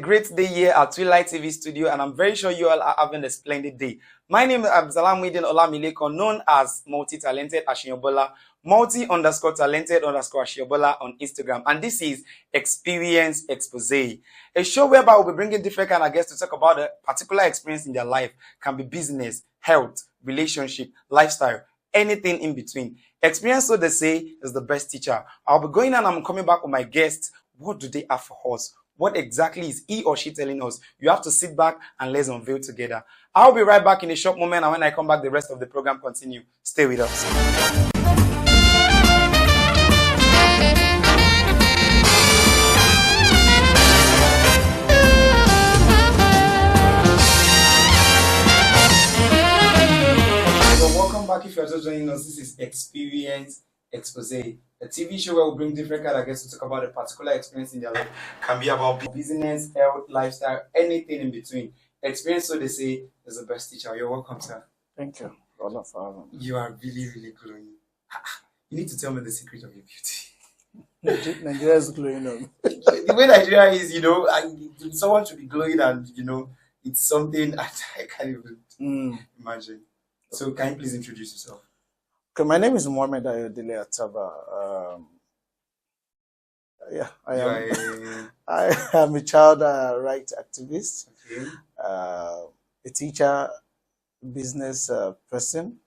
great day here at Twilight TV studio, and I'm very sure you all are having a splendid day. My name is Absalamudin Olamileko, known as Multi-Talented Ashiobola, multi_talented_Ashiobola on Instagram, and this is Xperience Xposé, a show whereby we'll be bringing different kind of guests to talk about a particular experience in their life. Can be business, health, relationship, lifestyle, anything in between. Experience, so they say, is the best teacher. I'll be going and I'm coming back with my guests. What do they have for us? What exactly is he or she telling us? You have to sit back and let's unveil together. I'll be right back in a short moment, and when I come back, the rest of the program continue. Stay with us. Welcome back. If you're just joining us, this is Xperience Xposé, a TV show where we bring different kind of guests to talk about a particular experience in their life. Can be about business, health, lifestyle, anything in between. Experience, so they say, is the best teacher. You're welcome, sir. Thank you. You are really, really glowing. You need to tell me the secret of your beauty. Nigeria is glowing on. The way Nigeria is, someone should be glowing, and it's something I can't even imagine. So can you please introduce yourself? Okay, my name is Mohammad Ayodele Attaba. I am a child rights activist, a teacher, business person,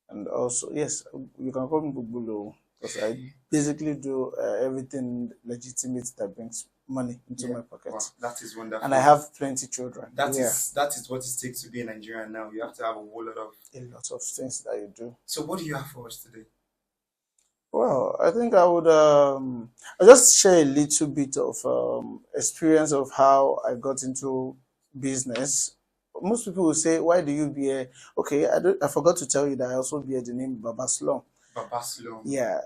and also, yes, you can call me Bubulo, because I basically do everything legitimate that brings money into my pocket. Wow, that is wonderful. And I have 20 children. That is what it takes to be a Nigerian now. You have to have a whole lot of things that you do. So what do you have for us today? Well, I think I would I'll just share a little bit of experience of how I got into business. Most people will say, why do you bear? Okay, I forgot to tell you that I also bear the name Baba Slum. Baba Slum. Yeah,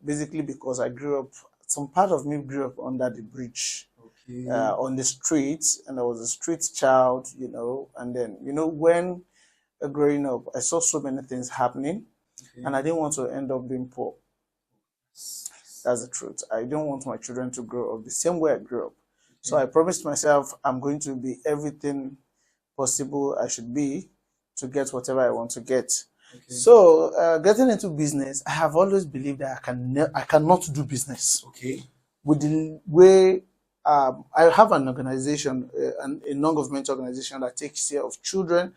basically because I grew up, some part of me grew up under the bridge, on the street, and I was a street child, and then, when growing up, I saw so many things happening, and I didn't want to end up being poor. That's the truth. I don't want my children to grow up the same way I grew up. So I promised myself I'm going to be everything possible I should be to get whatever I want to get. So getting into business, I have always believed that I cannot do business. With the way I have an organization, a non-governmental organization that takes care of children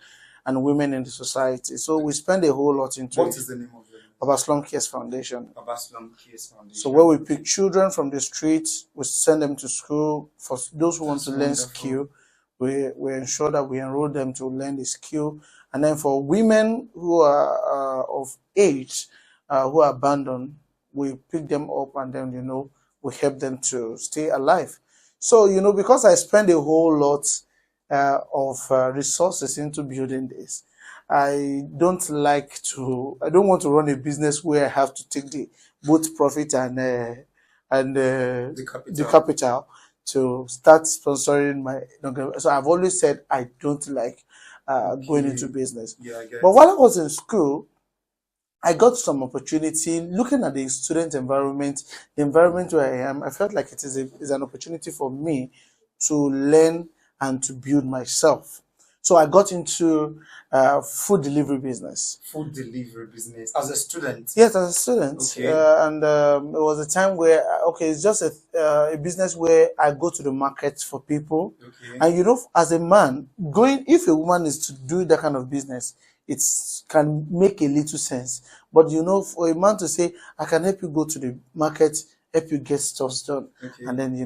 and women in the society. So we spend a whole lot into What is the name of it? Baba Slum Cares Foundation. Baba Slum Cares Foundation. So where we pick children from the streets, we send them to school. For those who want to learn skill, we ensure that we enroll them to learn the skill. And then for women who are of age, who are abandoned, we pick them up, and then, we help them to stay alive. So, because I spend a whole lot of resources into building this, I don't want to run a business where I have to take both profit and the capital to start sponsoring my. So I've always said I don't like going into business. But while I was in school, I got some opportunity looking at the student environment, the environment where I am. I felt like it is an opportunity for me to learn and to build myself. So I got into food delivery business. Food delivery business as a student? Yes, as a student. And it was a time where, it's just a business where I go to the market for people. And as a man, if a woman is to do that kind of business, it can make a little sense. But for a man to say, I can help you go to the market, help you get stuff done. And then,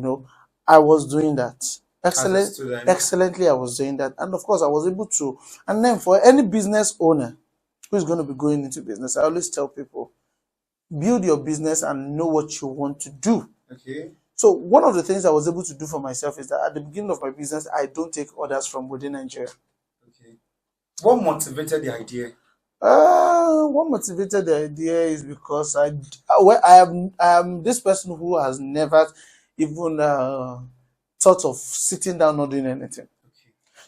I was doing that. Excellently, I was doing that. And of course, I was able to. And then for any business owner who is going to be going into business, I always tell people, build your business and know what you want to do. So one of the things I was able to do for myself is that at the beginning of my business, I don't take orders from within Nigeria. What motivated the idea? What motivated the idea is because I am this person who has never even thought of sitting down not doing anything.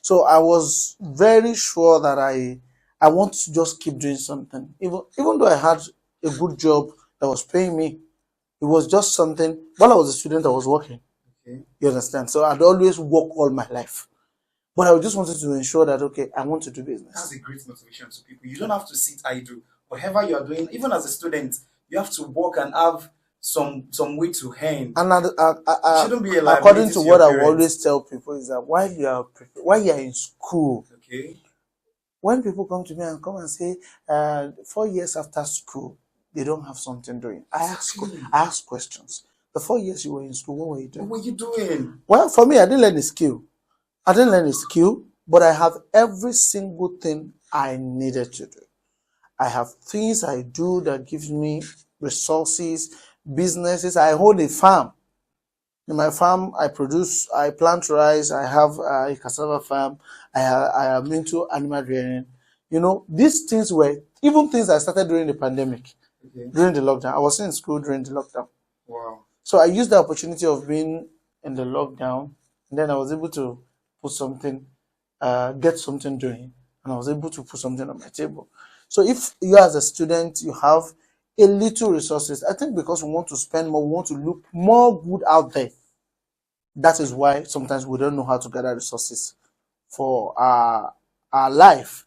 So I was very sure that I want to just keep doing something. Even though I had a good job that was paying me, it was just something. While I was a student, I was working. Okay. You understand? So I'd always work all my life. But I just wanted to ensure that, okay, I want to do business. That's a great motivation to people. You don't have to sit idle. Whatever you are doing, even as a student, you have to work and have some way to earn. And Shouldn't be a liability according to your what I parents. always tell people is that while you are in school, Okay. when people come to me and come and say 4 years after school, they don't have something doing. I ask questions. The 4 years you were in school, what were you doing? What were you doing? Well, for me, I didn't learn a skill. But I have every single thing I needed to do. I have things I do that gives me resources, businesses. I hold a farm. In my farm, I plant rice. I have a cassava farm. I am into animal rearing. You know, these things were even things I started during the pandemic, during the lockdown. I was in school during the lockdown. Wow. So I used the opportunity of being in the lockdown, and then I was able to put something, get something doing, and I was able to put something on my table. So if you as a student, you have a little resources, I think because we want to spend more, we want to look more good out there. That is why sometimes we don't know how to gather resources for our life.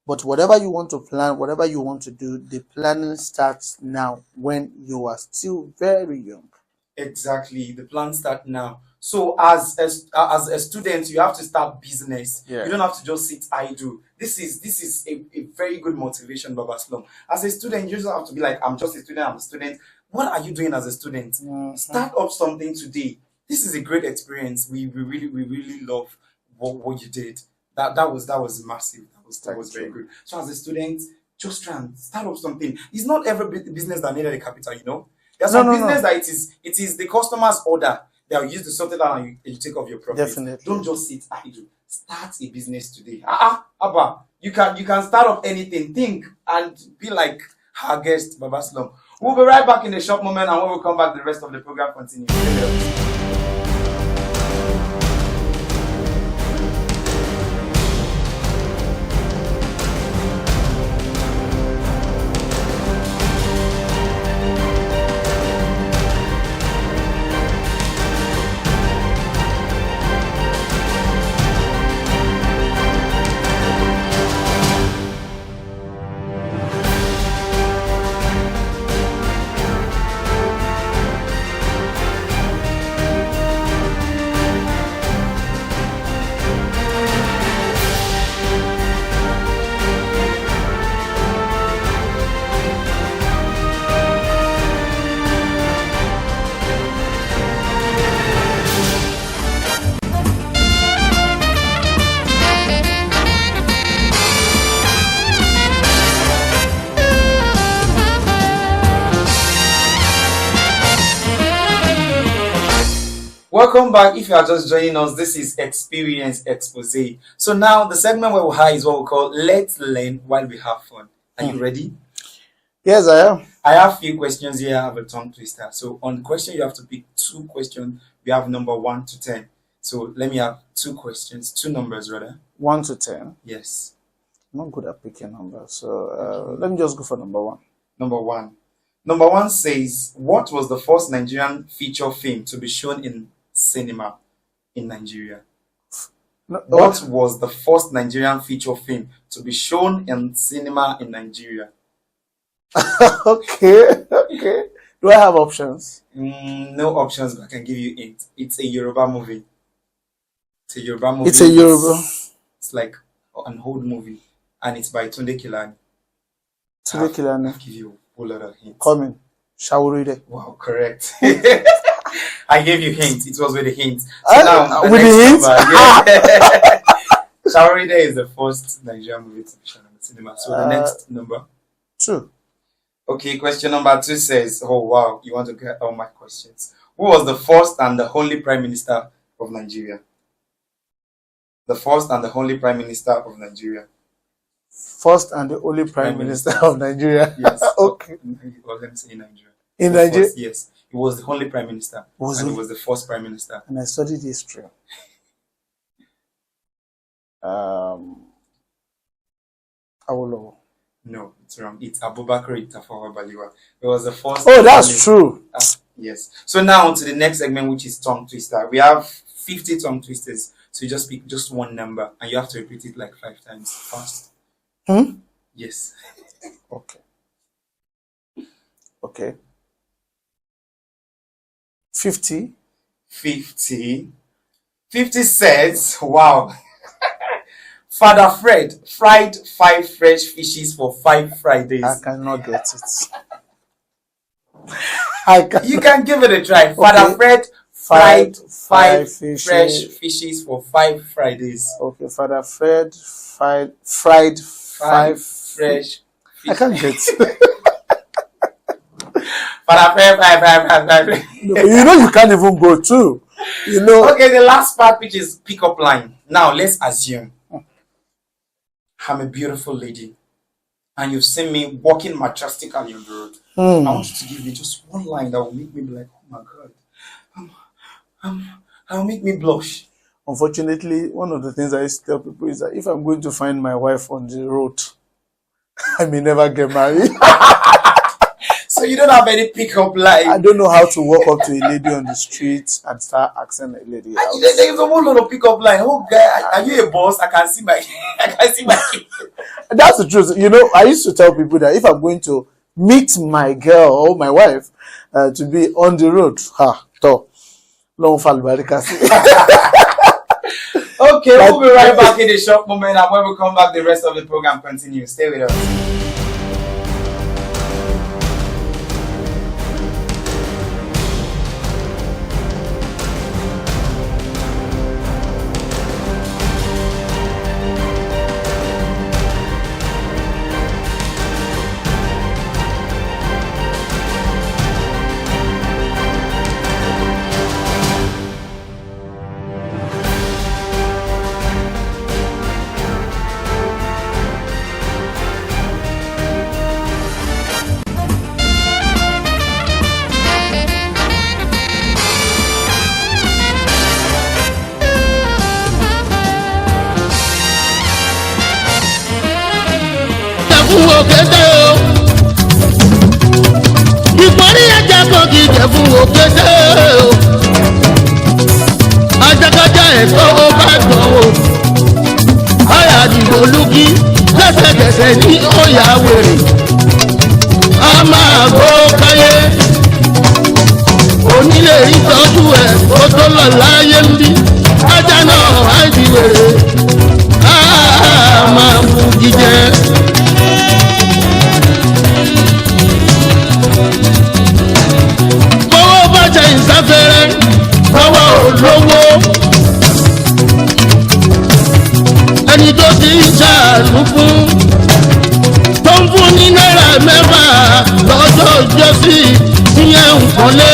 But whatever you want to plan, whatever you want to do, the planning starts now when you are still very young. Exactly. The plan start now. So as a student, you have to start business. Yeah. You don't have to just sit idle. This is a very good motivation, Baba Slum. As a student, you just have to be like, I'm just a student, I'm a student. What are you doing as a student? Mm-hmm. Start up something today. This is a great experience. We really love what you did. That was massive. That was very good. So as a student, just try and start up something. It's not every business that needed a capital, you know. There's some business that it is the customer's order. They'll use the something that and you take off your profit. Definitely. Don't just sit idle. Start a business today. Abba, you can start up anything. Think and be like our guest, Baba Slum. We'll be right back in a short moment, and when we come back, the rest of the program continues. Welcome back. If you are just joining us, this is Xperience Xposé. So now the segment where we have is what we call Let's Learn While We Have Fun. Are you ready? Yes, I am. I have a few questions here. I have a tongue twister. So on the question, you have to pick two questions. We have number 1 to 10. So let me have two questions, two numbers rather. 1 to 10. Yes. I'm not good at picking numbers, so let me just go for number 1. Number 1. Number 1 says, what was the first Nigerian feature film to be shown in cinema in Nigeria? What was the first Nigerian feature film to be shown in cinema in Nigeria? Okay. Do I have options? No options, but I can give you it. It's a Yoruba movie. It's a Yoruba. It's like an old movie, and it's by Tunde Kilani. Tunde Kilani. I'll give you a whole lot of hints. Coming. Shawuride. Wow, correct. I gave you hints. It was with the hints. So now, with the hints? Shawarida is the first Nigerian movie to be shown in the cinema. So the next number. 2. Okay, question number 2 says, oh wow, you want to get all my questions. Who was the first and the only Prime Minister of Nigeria? The first and the only Prime Minister of Nigeria. First and the only Prime Minister of Nigeria. Yes. Okay. Well, let me say in Nigeria. In Nigeria? First, yes. He was the only Prime Minister. He was the first Prime Minister. And I studied history. Awolowo. No, it's wrong. It's Abubakar Tafawa Balewa. It was the first. Oh, that's true. Yes. So now on to the next segment, which is tongue twister. We have 50 tongue twisters. So you just pick just one number and you have to repeat it like 5 times fast. Yes. Okay. Okay. 50. 50. 50 says, wow. Father Fred fried 5 fresh fishes for 5 Fridays. I cannot get it. You can give it a try. Father Fred fried 5 fresh fishes for 5 Fridays. Okay, Father Fred fried 5 fresh. I can't get it. Father Fred 5. No, you know you can't even go too. You know. Okay, the last part, which is pickup line. Now let's assume I'm a beautiful lady, and you've seen me walking majestically on the road. I want you to give me just one line that will make me be like, oh my God, that'll make me blush. Unfortunately, one of the things I used to tell people is that if I'm going to find my wife on the road, I may never get married. So you don't have any pickup line. I don't know how to walk up to a lady on the street and start asking a lady out. There's a whole lot of pickup line. Oh guy, are you a boss? I can see my That's the truth. You know, I used to tell people that if I'm going to meet my girl or my wife to be on the road, okay, we'll be right back in a short moment, and when we come back, the rest of the program continues. Stay with us. òkété o. Ìpọ́nrí ẹja kan kì í jẹ́ fún òkété o. Ajakajá ẹ̀tọ́ ó bá gbọ̀n o. Ọ̀yà àdìgbò lùkì lẹ́sẹ̀kẹsẹ̀ ní ọ̀yà wèrè. A máa gbó káyé. Onílé ìtọ́jú ẹ̀ kó tó lọ láyé ń bí. Ajá náà á di wèrè. A máa mú jíjẹ. Bọ́wọ́ bá jẹ ìsáfẹ́rẹ́, bọ́wọ́ olówó. Ẹni tó ti ń ṣàánú fún, tó ń fún ní náírà mẹ́fà lọ́jọ́ ìjọsí ìyẹn nǹkan lé.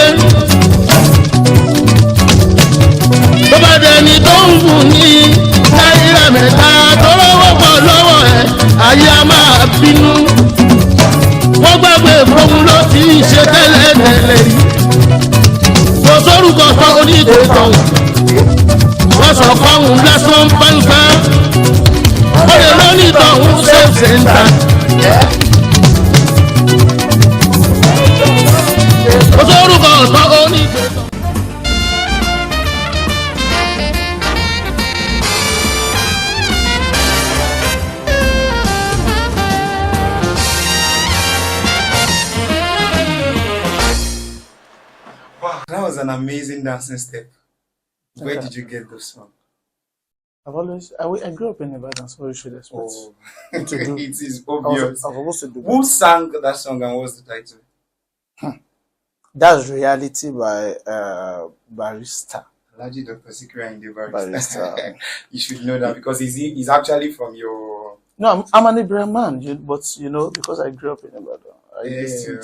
Tó bá dẹni tó ń fún ní náírà mẹ́ta tó lọ́wọ́ pọ̀ lọ́wọ́ ẹ̀, ayé a máa bínú. Wọ́n gbàgbé fóun ló ti ń ṣe tẹ́lẹ̀ tẹ́lẹ̀ yìí. Kò sórúkọ tán onídèétàn. Wọ́n sọ fáwọn lásán pánpá. Wọ́n lè lónìí tọ̀hún save center. Kò sórúkọ tán onídèétàn. That was an amazing dancing step. Where did you get this from? I grew up in Ibadan, so you should expect. Oh, to do. it is obvious. I was supposed to do Who that. sang that song and what's the title? That's Reality by Barista. Alhaji Dr. Sikira in the Barista. You should know that because he's actually from your... No, I'm an Ibrahim man, but you know, because I grew up in Ibadan, I used to.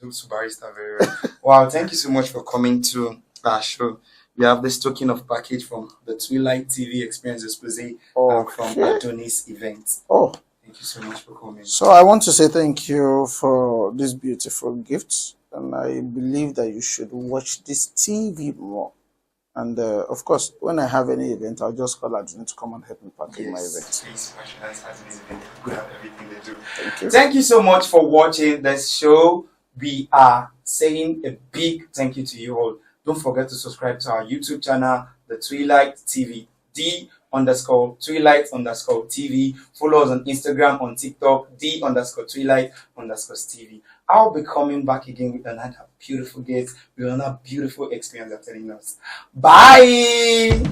Do Barista very well. Wow, thank you so much for coming to our show. We have this token of package from the Twilight TV Xperience Xposé from Adonis Events. Oh, thank you so much for coming. So I want to say thank you for this beautiful gift, and I believe that you should watch this TV more. And of course, when I have any event, I'll just call Adonis to come and help me package my event. Please, good at everything they do. Thank you. Thank you so much for watching this show. we are saying a big thank you to you all. Don't forget to subscribe to our YouTube channel, The Twilight TV, D_Twilight_TV. Follow us on Instagram, on TikTok, D_Twilight_TV. I'll be coming back again with another beautiful guest, with another beautiful experience they're telling us. Bye!